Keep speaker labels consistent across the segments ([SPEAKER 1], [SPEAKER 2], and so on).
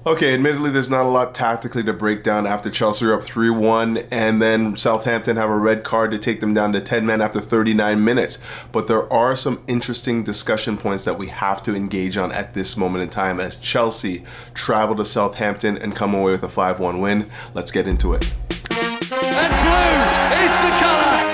[SPEAKER 1] Okay, admittedly, there's not a lot tactically to break down after Chelsea are up 3-1, and then Southampton have a red card to take them down to 10 men after 39 minutes. But there are some interesting discussion points that we have to engage on at this moment in time as Chelsea travel to Southampton and come away with a 5-1 win. Let's get into it.
[SPEAKER 2] And blue is the colour.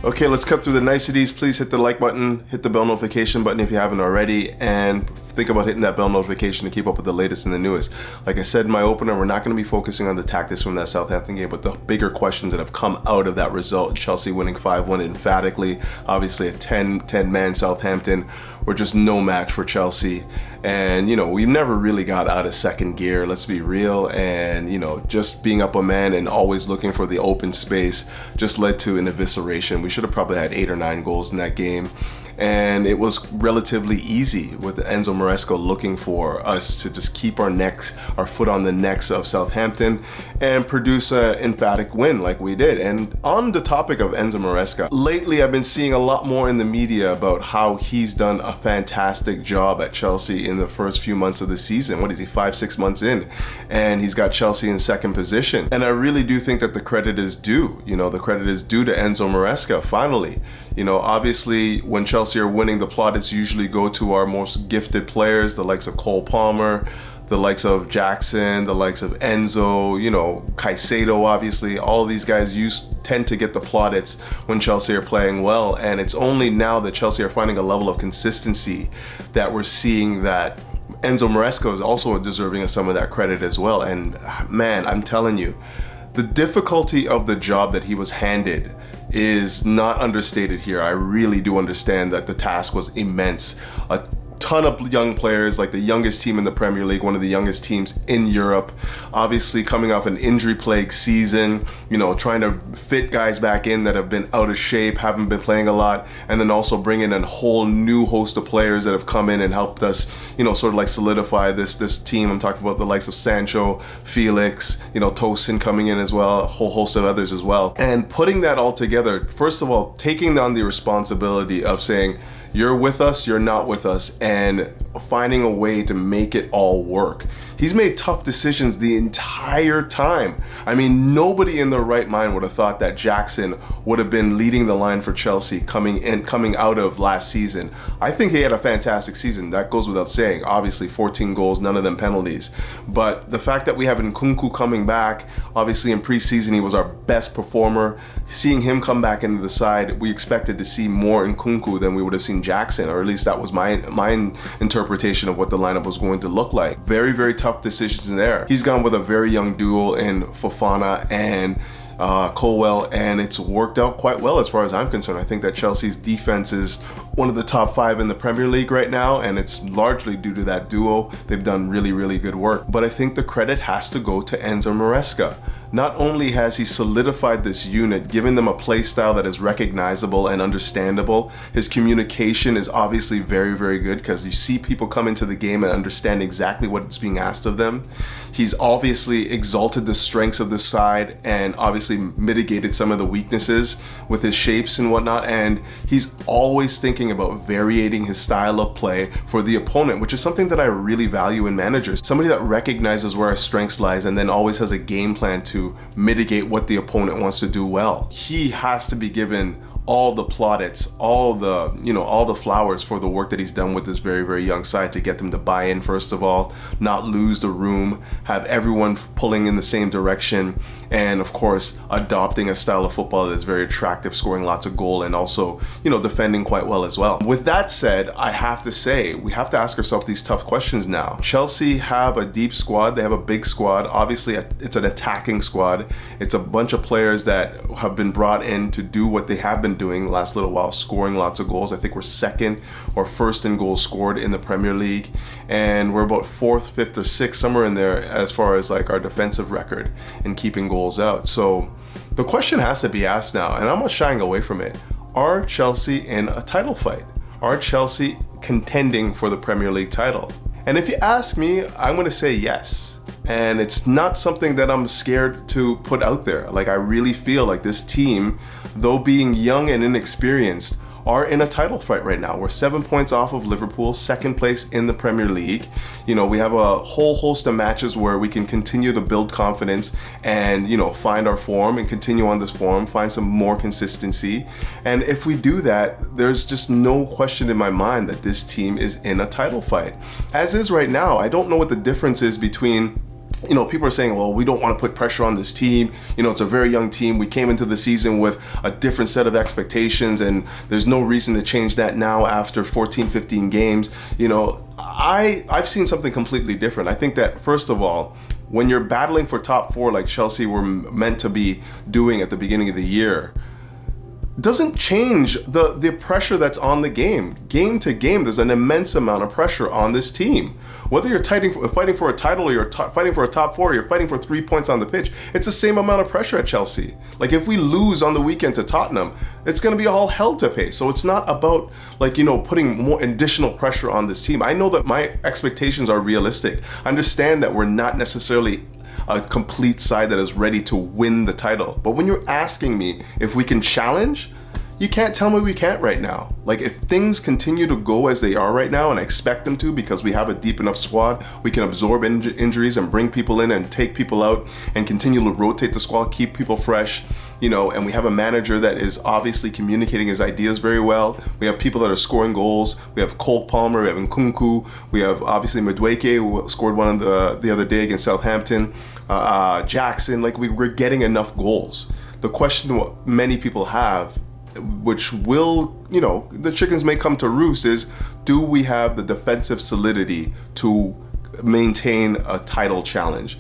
[SPEAKER 1] Okay, let's cut through the niceties. Please hit the like button, hit the bell notification button if you haven't already, and think about hitting that bell notification to keep up with the latest and the newest. Like I said in my opener, we're not going to be focusing on the tactics from that Southampton game, but the bigger questions that have come out of that result. Chelsea winning 5-1 emphatically, obviously a 10-man Southampton were just no match for Chelsea. And, we never really got out of second gear, let's be real. And, just being up a man and always looking for the open space just led to an evisceration. We should have probably had 8 or 9 goals in that game. And it was relatively easy with Enzo Maresca looking for us to just keep our foot on the necks of Southampton and produce an emphatic win like we did. And on the topic of Enzo Maresca, lately I've been seeing a lot more in the media about how he's done a fantastic job at Chelsea in the first few months of the season. What is he, 5-6 months in? And he's got Chelsea in second position. And I really do think that the credit is due. The credit is due to Enzo Maresca, finally. Obviously, when Chelsea are winning, the plaudits usually go to our most gifted players, the likes of Cole Palmer, the likes of Jackson, the likes of Enzo, Caicedo, obviously. All of these guys tend to get the plaudits when Chelsea are playing well. And it's only now that Chelsea are finding a level of consistency that we're seeing that Enzo Maresca is also deserving of some of that credit as well. And man, I'm telling you, the difficulty of the job that he was handed is not understated here. I really do understand that the task was immense. A ton of young players, like the youngest team in the Premier League, one of the youngest teams in Europe, obviously coming off an injury-plagued season, trying to fit guys back in that have been out of shape, haven't been playing a lot, and then also bringing in a whole new host of players that have come in and helped us, sort of like solidify this team. I'm talking about the likes of Sancho, Felix, Tosin coming in as well, a whole host of others as well. And putting that all together, first of all, taking on the responsibility of saying, you're with us, you're not with us, and finding a way to make it all work. He's made tough decisions the entire time. I mean, nobody in their right mind would have thought that Jackson would have been leading the line for Chelsea coming out of last season. I think he had a fantastic season. That goes without saying. Obviously, 14 goals, none of them penalties. But the fact that we have Nkunku coming back, obviously in preseason he was our best performer. Seeing him come back into the side, we expected to see more Nkunku than we would have seen Jackson, or at least that was my interpretation of what the lineup was going to look like. Very, very tough decisions there. He's gone with a very young duo in Fofana and Colwell, and it's worked out quite well as far as I'm concerned. I think that Chelsea's defense is one of the top 5 in the Premier League right now, and it's largely due to that duo. They've done really, really good work. But I think the credit has to go to Enzo Maresca. Not only has he solidified this unit, giving them a play style that is recognizable and understandable, his communication is obviously very, very good because you see people come into the game and understand exactly what's being asked of them. He's obviously exalted the strengths of the side and obviously mitigated some of the weaknesses with his shapes and whatnot, and he's always thinking about varying his style of play for the opponent, which is something that I really value in managers. Somebody that recognizes where our strengths lies and then always has a game plan to mitigate what the opponent wants to do well. He has to be given all the plaudits, all the flowers for the work that he's done with this very, very young side to get them to buy in, first of all, not lose the room, have everyone pulling in the same direction, and of course, adopting a style of football that is very attractive, scoring lots of goal, and also, defending quite well as well. With that said, I have to say, we have to ask ourselves these tough questions now. Chelsea have a deep squad. They have a big squad. Obviously, it's an attacking squad. It's a bunch of players that have been brought in to do what they have been doing the last little while, scoring lots of goals. I think we're second or first in goals scored in the Premier League, and we're about 4th, 5th, or 6th, somewhere in there as far as like our defensive record in keeping goals out. So the question has to be asked now, and I'm not shying away from it. Are Chelsea in a title fight? Are Chelsea contending for the Premier League title? And if you ask me, I'm going to say yes. And it's not something that I'm scared to put out there. Like, I really feel like this team, though being young and inexperienced, are in a title fight right now. We're 7 points off of Liverpool, second place in the Premier League. You know, we have a whole host of matches where we can continue to build confidence and, you know, find our form and continue on this form, find some more consistency. And if we do that, there's just no question in my mind that this team is in a title fight. As is right now, I don't know what the difference is between, you know, people are saying, well, we don't want to put pressure on this team. You know, it's a very young team. We came into the season with a different set of expectations, and there's no reason to change that now after 14, 15 games. You know, I've seen something completely different. I think that, first of all, when you're battling for top four like Chelsea were meant to be doing at the beginning of the year, doesn't change the pressure that's on the game. Game to game, there's an immense amount of pressure on this team. Whether you're fighting for a title or you're fighting for a top four, or you're fighting for 3 points on the pitch, it's the same amount of pressure at Chelsea. Like, if we lose on the weekend to Tottenham, it's going to be all hell to pay. So it's not about, like, you know, putting more additional pressure on this team. I know that my expectations are realistic. I understand that we're not necessarily a complete side that is ready to win the title. But when you're asking me if we can challenge, you can't tell me we can't right now. Like, if things continue to go as they are right now, and I expect them to because we have a deep enough squad, we can absorb injuries and bring people in and take people out and continue to rotate the squad, keep people fresh, you know, and we have a manager that is obviously communicating his ideas very well. We have people that are scoring goals. We have Cole Palmer, we have Nkunku, we have obviously Madueke, who scored one the other day against Southampton, Jackson. Like, we're getting enough goals. The question what many people have, which will, you know, the chickens may come to roost, is, do we have the defensive solidity to maintain a title challenge?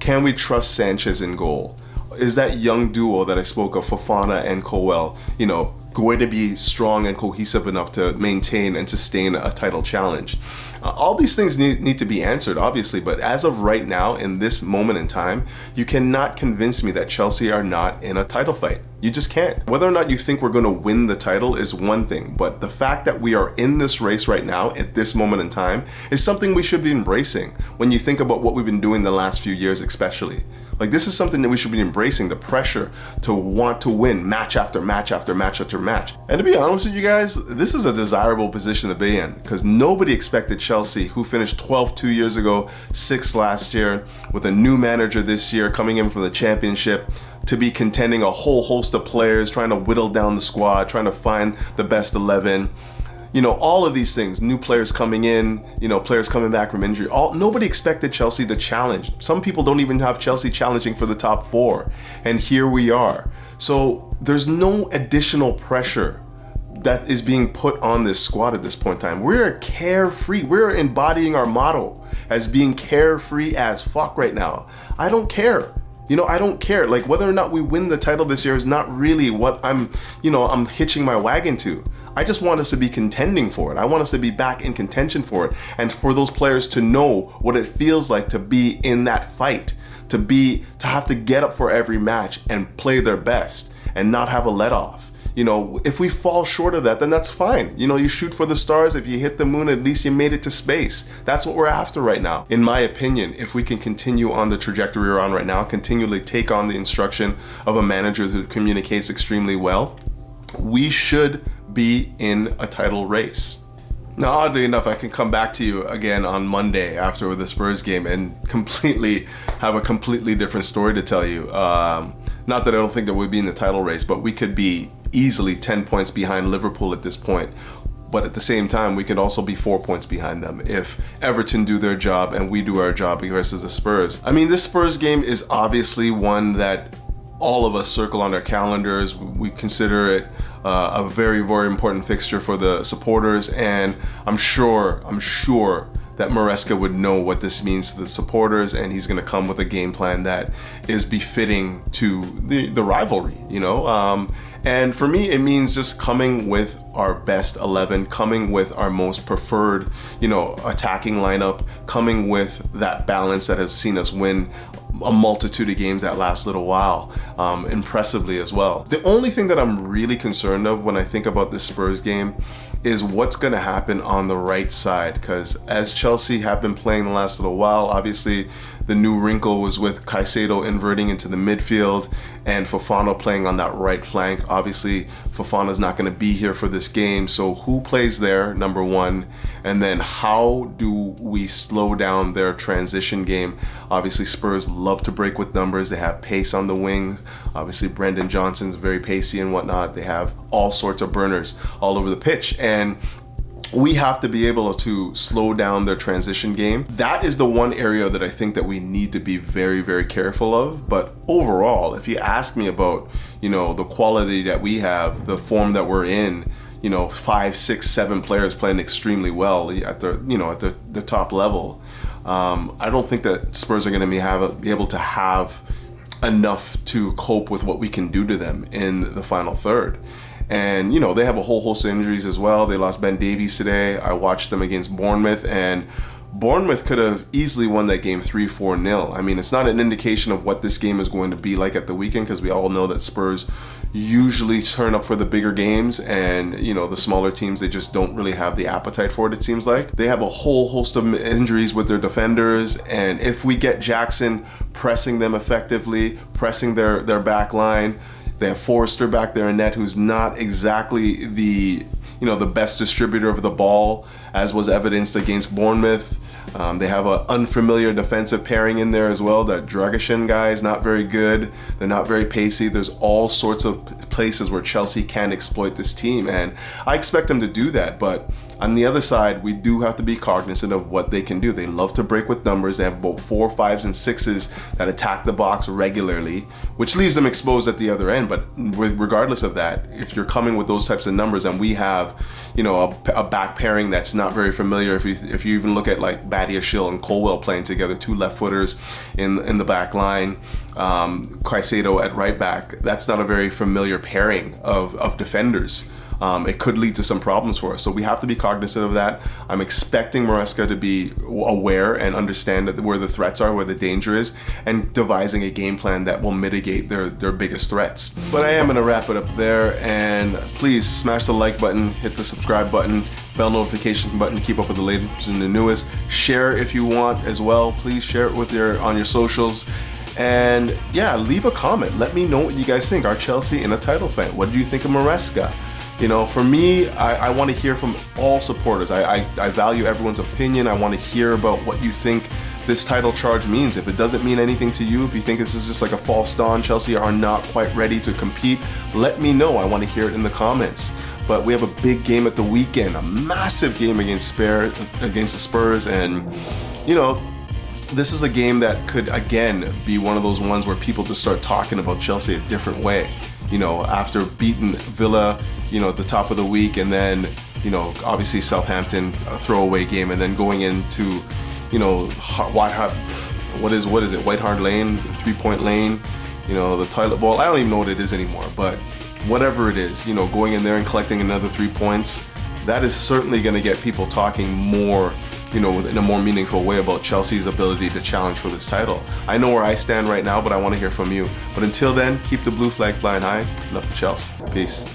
[SPEAKER 1] Can we trust Sanchez in goal? Is that young duo that I spoke of, Fofana and Colwell, you know, going to be strong and cohesive enough to maintain and sustain a title challenge? All these things need to be answered, obviously, but as of right now, in this moment in time, you cannot convince me that Chelsea are not in a title fight. You just can't. Whether or not you think we're going to win the title is one thing, but the fact that we are in this race right now at this moment in time is something we should be embracing when you think about what we've been doing the last few years especially. Like, this is something that we should be embracing, the pressure to want to win match after match after match after match. And to be honest with you guys, this is a desirable position to be in, because nobody expected Chelsea, who finished 12th 2 years ago, 6th last year, with a new manager this year coming in from the Championship, to be contending a whole host of players, trying to whittle down the squad, trying to find the best 11. You know, all of these things, new players coming in, you know, players coming back from injury. Nobody expected Chelsea to challenge. Some people don't even have Chelsea challenging for the top four. And here we are. So there's no additional pressure that is being put on this squad at this point in time. We're carefree. We're embodying our motto as being carefree as fuck right now. I don't care. You know, I don't care. Like, whether or not we win the title this year is not really what I'm hitching my wagon to. I just want us to be contending for it. I want us to be back in contention for it, and for those players to know what it feels like to be in that fight, to have to get up for every match and play their best and not have a let off. You know, if we fall short of that, then that's fine. You know, you shoot for the stars. If you hit the moon, at least you made it to space. That's what we're after right now. In my opinion, if we can continue on the trajectory we're on right now, continually take on the instruction of a manager who communicates extremely well, we should be in a title race. Now, oddly enough, I can come back to you again on Monday after the Spurs game and have a completely different story to tell you. Not that I don't think that we'd be in the title race, but we could be easily 10 points behind Liverpool at this point. But at the same time, we could also be 4 points behind them if Everton do their job and we do our job versus the Spurs. I mean, this Spurs game is obviously one that all of us circle on our calendars. We consider it a very, very important fixture for the supporters, and I'm sure that Maresca would know what this means to the supporters, and he's going to come with a game plan that is befitting to the rivalry, you know. And for me, it means just coming with our best 11, coming with our most preferred, attacking lineup, coming with that balance that has seen us win a multitude of games that last little while, impressively as well. The only thing that I'm really concerned of when I think about this Spurs game is what's going to happen on the right side, because as Chelsea have been playing the last little while, obviously the new wrinkle was with Caicedo inverting into the midfield and Fofana playing on that right flank. Obviously, Fofana's not going to be here for this game, so who plays there, number one? And then how do we slow down their transition game? Obviously, Spurs love to break with numbers. They have pace on the wing. Obviously, Brendan Johnson's very pacey and whatnot. They have all sorts of burners all over the pitch. And we have to be able to slow down their transition game. That is the one area that I think that we need to be very, very careful of. But overall, if you ask me about, the quality that we have, the form that we're in, 5, 6, 7 players playing extremely well at the top level, I don't think that Spurs are going to be able to have enough to cope with what we can do to them in the final third. And, they have a whole host of injuries as well. They lost Ben Davies today. I watched them against Bournemouth, and Bournemouth could have easily won that game 3-4-0. I mean, it's not an indication of what this game is going to be like at the weekend, because we all know that Spurs usually turn up for the bigger games, and, the smaller teams, they just don't really have the appetite for it seems like. They have a whole host of injuries with their defenders, and if we get Jackson pressing them effectively, pressing their back line, they have Forrester back there in net, who's not exactly the best distributor of the ball, as was evidenced against Bournemouth. They have an unfamiliar defensive pairing in there as well. That Dragishin guy is not very good. They're not very pacey. There's all sorts of places where Chelsea can exploit this team, and I expect them to do that. But on the other side, we do have to be cognizant of what they can do. They love to break with numbers. They have about 4, 5s, and 6s that attack the box regularly, which leaves them exposed at the other end. But regardless of that, if you're coming with those types of numbers, and we have, a back pairing that's not very familiar. If you even look at like Badiashile and Colwell playing together, 2 left-footers in the back line, Caicedo at right back, that's not a very familiar pairing of defenders. It could lead to some problems for us. So we have to be cognizant of that. I'm expecting Maresca to be aware and understand that where the threats are, where the danger is, and devising a game plan that will mitigate their biggest threats. But I am going to wrap it up there, and please smash the like button, hit the subscribe button, bell notification button to keep up with the latest and the newest. Share if you want as well. Please share it on your socials. And yeah, leave a comment. Let me know what you guys think. Are Chelsea in a title fight? What do you think of Maresca? For me, I want to hear from all supporters. I value everyone's opinion. I want to hear about what you think this title charge means. If it doesn't mean anything to you, if you think this is just like a false dawn, Chelsea are not quite ready to compete, let me know. I want to hear it in the comments. But we have a big game at the weekend, a massive game against the Spurs, and this is a game that could again be one of those ones where people just start talking about Chelsea a different way. After beating Villa, at the top of the week, and then, obviously Southampton, a throwaway game, and then going into, what is it, White Hart Lane, 3-point lane, the toilet bowl. I don't even know what it is anymore, but whatever it is, going in there and collecting another 3 points, that is certainly going to get people talking more, in a more meaningful way about Chelsea's ability to challenge for this title. I know where I stand right now, but I want to hear from you. But until then, keep the blue flag flying high, and up to Chelsea. Peace.